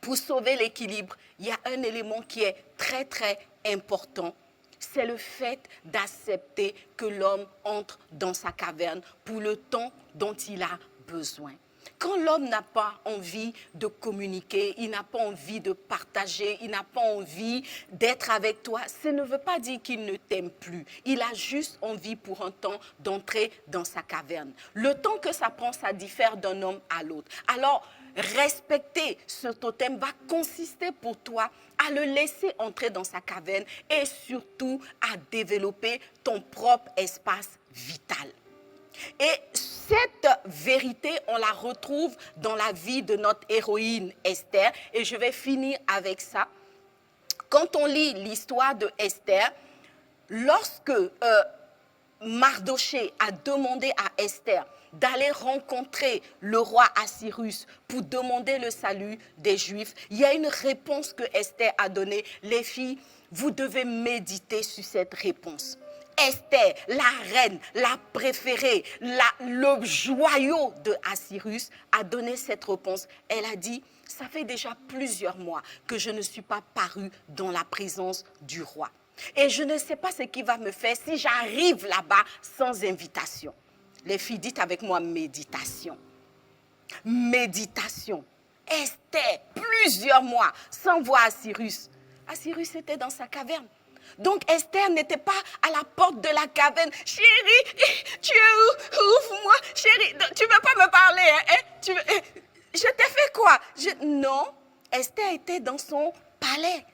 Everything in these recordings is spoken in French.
pour sauver l'équilibre, il y a un élément qui est très, très important. C'est le fait d'accepter que l'homme entre dans sa caverne pour le temps dont il a besoin. Quand l'homme n'a pas envie de communiquer, il n'a pas envie de partager, il n'a pas envie d'être avec toi, ça ne veut pas dire qu'il ne t'aime plus. Il a juste envie pour un temps d'entrer dans sa caverne. Le temps que ça prend, ça diffère d'un homme à l'autre. Alors, respecter ce totem va consister pour toi à le laisser entrer dans sa caverne et surtout à développer ton propre espace vital. Et cette vérité, on la retrouve dans la vie de notre héroïne Esther. Et je vais finir avec ça. Quand on lit l'histoire de Esther, lorsque Mardoché a demandé à Esther d'aller rencontrer le roi Assyrus pour demander le salut des Juifs, il y a une réponse que Esther a donnée. Les filles, vous devez méditer sur cette réponse. Esther, la reine, la préférée, le joyau de Assyrus, a donné cette réponse. Elle a dit, ça fait déjà plusieurs mois que je ne suis pas parue dans la présence du roi. Et je ne sais pas ce qu'il va me faire si j'arrive là-bas sans invitation. Les filles, dites avec moi méditation. Méditation. Esther, plusieurs mois sans voir Assyrus. Assyrus était dans sa caverne. Donc Esther n'était pas à la porte de la caverne. Chérie, tu es où? Ouvre-moi. Chérie, tu ne veux pas me parler, hein? Je t'ai fait quoi? Non, Esther était dans son palais,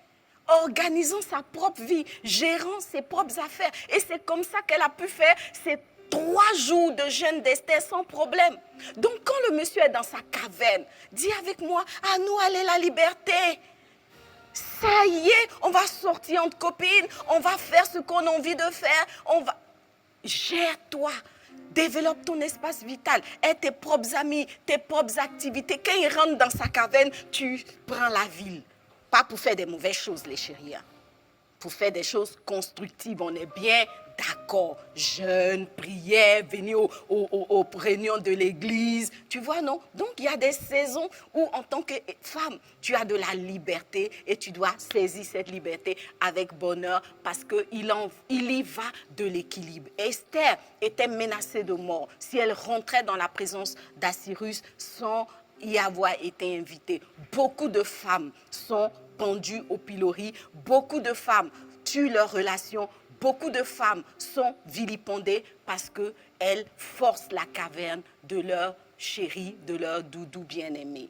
organisant sa propre vie, gérant ses propres affaires. Et c'est comme ça qu'elle a pu faire ces 3 jours de jeûne d'Esther sans problème. Donc quand le monsieur est dans sa caverne, dis avec moi, à nous aller la liberté. Ça y est, on va sortir entre copines, on va faire ce qu'on a envie de faire, Gère-toi, développe ton espace vital, aie tes propres amis, tes propres activités. Quand il rentre dans sa caverne, tu prends la ville. Pas pour faire des mauvaises choses, les chéris. Pour faire des choses constructives, on est bien d'accord. Jeûne, prière, venir aux réunions de l'église. Tu vois, non? Donc, il y a des saisons où, en tant que femme, tu as de la liberté et tu dois saisir cette liberté avec bonheur parce qu'il y va de l'équilibre. Esther était menacée de mort si elle rentrait dans la présence d'Assyrus sans y avoir été invitée. Beaucoup de femmes sont pendues au pilori. Beaucoup de femmes tuent leurs relations. Beaucoup de femmes sont vilipendées parce qu'elles forcent la caverne de leur chéri, de leur doudou bien-aimé.